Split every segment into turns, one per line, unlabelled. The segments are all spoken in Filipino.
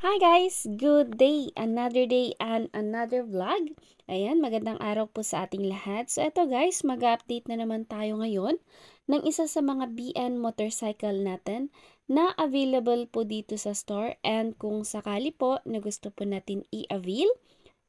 Hi guys! Good day! Another day and another vlog. Ayan, magandang araw po sa ating lahat. So eto guys, mag-update na naman tayo ngayon ng isa sa mga BN motorcycle natin na available po dito sa store. And kung sakali po na gusto po natin i-avail,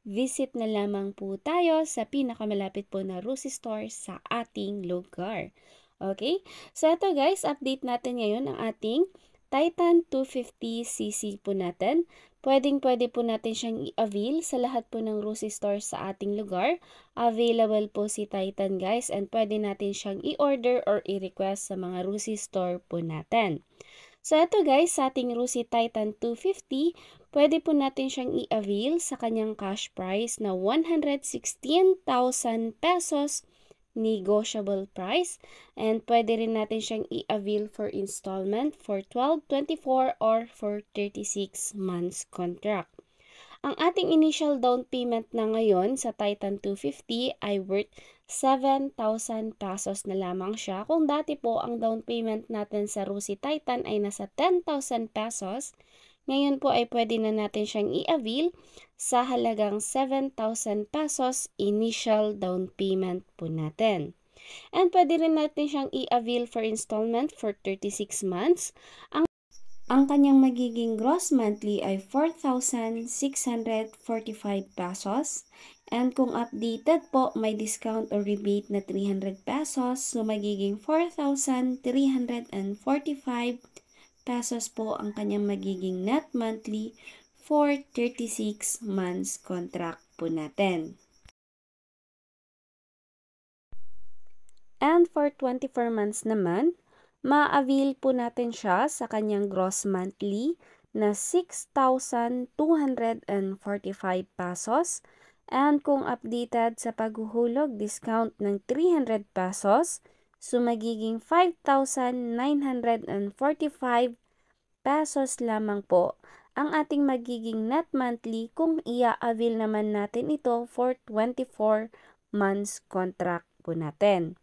visit na lamang po tayo sa pinakamalapit po na Rusi Store sa ating lugar. Okay? So eto guys, update natin ngayon ang ating Titan 250cc po natin. Pwedeng-pwede po natin siyang i-avail sa lahat po ng Rusi Store sa ating lugar. Available po si Titan guys and pwede natin siyang i-order or i-request sa mga Rusi Store po natin. So ito guys, sa ating Rusi Titan 250, pwede po natin siyang i-avail sa kanyang cash price na 116,000 pesos negotiable price, and pwede rin natin siyang i-avail for installment for 12, 24, or for 36 months contract. Ang ating initial down payment na ngayon sa Titan 250 ay worth 7,000 pesos na lamang siya. Kung dati po ang down payment natin sa Rusi Titan ay nasa 10,000 pesos, ngayon po ay pwede na natin siyang i-avail sa halagang 7,000 pesos initial down payment po natin. And pwede rin natin siyang i-avail for installment for 36 months. Ang kanyang magiging gross monthly ay 4,645 pesos. And kung updated po, may discount or rebate na 300 pesos. So, magiging 4,345 pesos po ang kanyang magiging net monthly for 36 months contract po natin. And for 24 months naman, ma-avail po natin siya sa kanyang gross monthly na 6,245 pesos. And kung updated sa paghuhulog, discount ng 300 pesos, so magiging 5,945 pesos lamang po ang ating magiging net monthly kung i-avail naman natin ito for 24 months contract po natin.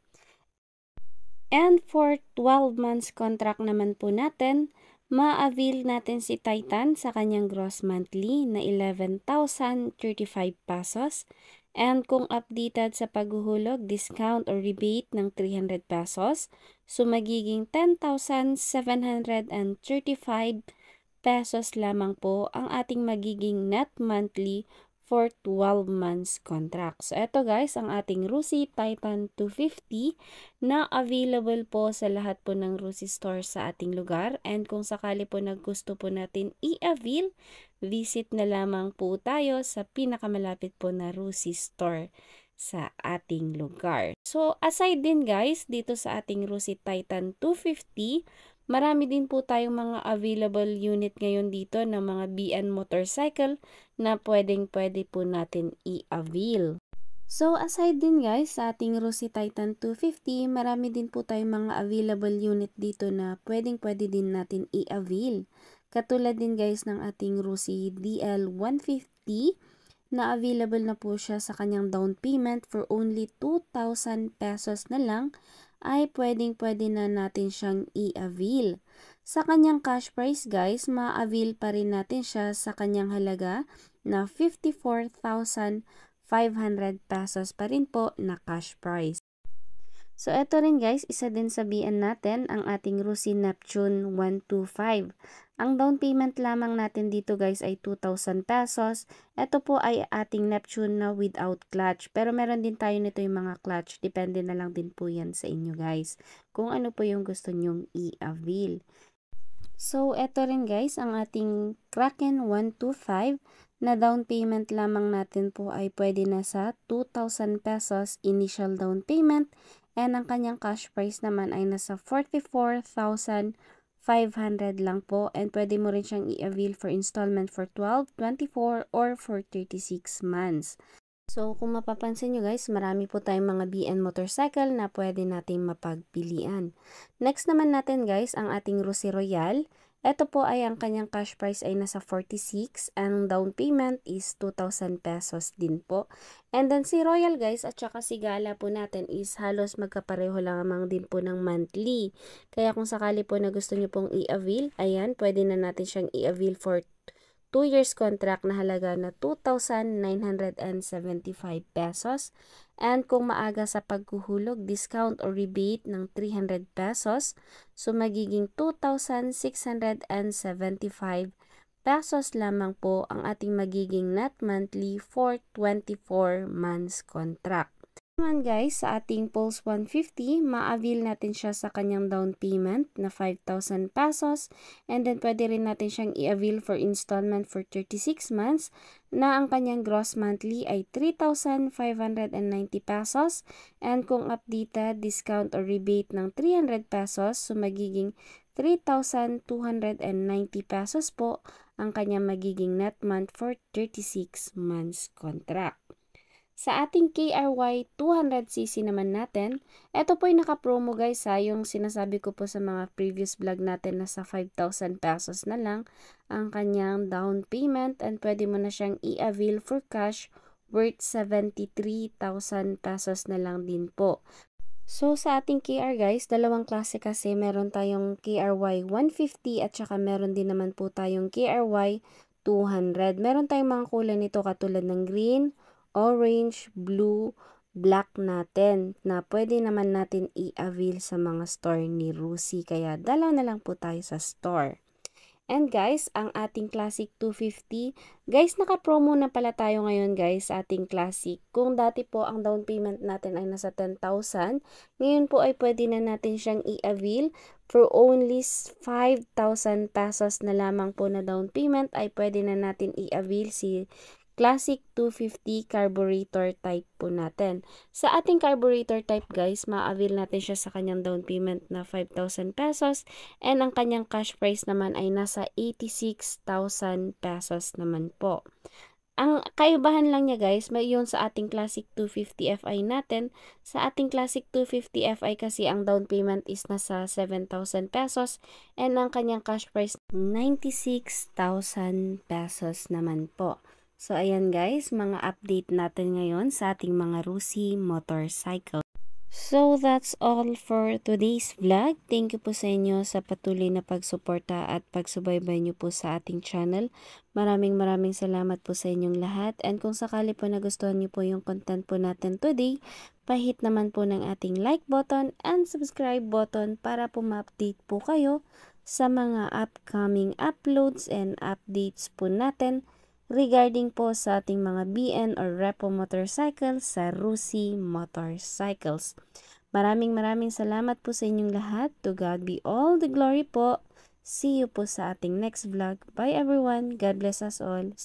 And for 12 months contract naman po natin, ma-avail natin si Titan sa kanyang gross monthly na 11,035 pesos. And kung updated sa paghuhulog, discount or rebate ng 300 pesos, so magiging 10,735 pesos lamang po ang ating magiging net monthly for 12 months contract. So eto guys, ang ating Rusi Titan 250 na available po sa lahat po ng Rusi Store sa ating lugar. And kung sakali po gusto po natin i-avail, visit na lamang po tayo sa pinakamalapit po na Rusi Store sa ating lugar. So aside din guys, dito sa ating Rusi Titan 250, marami din po tayong mga available unit ngayon dito ng mga BN motorcycle na pwede po natin i-avail. So aside din guys sa ating Rusi Titan 250, marami din po tayong mga available unit dito na pwede din natin i-avail. Katulad din guys ng ating Rusi DL 150 na available na po siya sa kanyang down payment for only 2,000 pesos na lang, ay pwede na natin siyang i-avail. Sa kanyang cash price guys, ma-avail pa rin natin siya sa kanyang halaga na 54,500 pesos pa rin po na cash price. So, ito rin guys, isa din sabihan natin ang ating Rusi Neptune 125. Ang down payment lamang natin dito guys ay 2,000 pesos. Ito po ay ating Neptune na without clutch. Pero meron din tayo nito yung mga clutch. Depende na lang din po yan sa inyo guys. Kung ano po yung gusto nyong i-avail. So, ito rin guys, ang ating Kraken 125 na down payment lamang natin po ay pwede na sa 2,000 pesos initial down payment. And ang kanyang cash price naman ay nasa 44,500 lang po. And pwede mo rin siyang i-avail for installment for 12, 24, or for 36 months. So, kung mapapansin nyo guys, marami po tayong mga BN motorcycle na pwede nating mapagpilian. Next naman natin guys, ang ating Rusi Royal. Ito po ay ang kanyang cash price ay nasa 46. Ang down payment is 2,000 pesos din po. And then si Royal guys at saka si Gala po natin is halos magkapareho lamang din po ng monthly. Kaya kung sakali po na gusto nyo pong i-avail, ayan, pwede na natin siyang i-avail for 2 years contract na halaga na 2,975 pesos. And kung maaga sa paghuhulog, discount or rebate ng 300 pesos. So magiging 2,675 pesos lamang po ang ating magiging net monthly for 24 months contract. Naman guys, sa ating Pulse 150, ma-avail natin siya sa kanyang down payment na 5,000 pesos and then pwede rin natin siyang i-avail for installment for 36 months na ang kanyang gross monthly ay 3,590 pesos and kung updated, discount or rebate ng 300 pesos, so magiging 3,290 pesos po ang kanyang magiging net month for 36 months contract. Sa ating KRY 200cc naman natin, ito po yung naka-promo guys ha, yung sinasabi ko po sa mga previous vlog natin na sa 5,000 pesos na lang ang kanyang down payment and pwede mo na siyang i-avail for cash worth 73,000 pesos na lang din po. So sa ating KR guys, dalawang klase kasi meron tayong KRY 150 at saka meron din naman po tayong KRY 200. Meron tayong mga kulay nito katulad ng green, orange, blue, black natin na pwede naman natin i-avail sa mga store ni Rusi. Kaya dalaw na lang po tayo sa store. And guys, ang ating Classic 250, guys, naka-promo na pala tayo ngayon guys sa ating Classic. Kung dati po ang down payment natin ay nasa 10,000, ngayon po ay pwede na natin siyang i-avail for only 5,000 pesos na lamang po na down payment ay pwede na natin i-avail si Classic 250 carburetor type po natin. Sa ating carburetor type guys, ma-avail natin siya sa kanyang down payment na 5,000 pesos and ang kanyang cash price naman ay nasa 86,000 pesos naman po. Ang kaibahan lang niya guys, may yun sa ating Classic 250 Fi natin. Sa ating Classic 250 Fi kasi ang down payment is nasa 7,000 pesos and ang kanyang cash price 96,000 pesos naman po. So, ayan guys, mga update natin ngayon sa ating mga Rusi motorcycle. So, that's all for today's vlog. Thank you po sa inyo sa patuloy na pagsuporta at pagsubaybay nyo po sa ating channel. Maraming salamat po sa inyong lahat. And kung sakali po nagustuhan nyo po yung content po natin today, pahit naman po ng ating like button and subscribe button para po ma-update po kayo sa mga upcoming uploads and updates po natin regarding po sa ating mga BN or repo motorcycles sa Rusi Motorcycles. Maraming salamat po sa inyong lahat. To God be all the glory po. See you po sa ating next vlog. Bye everyone. God bless us all.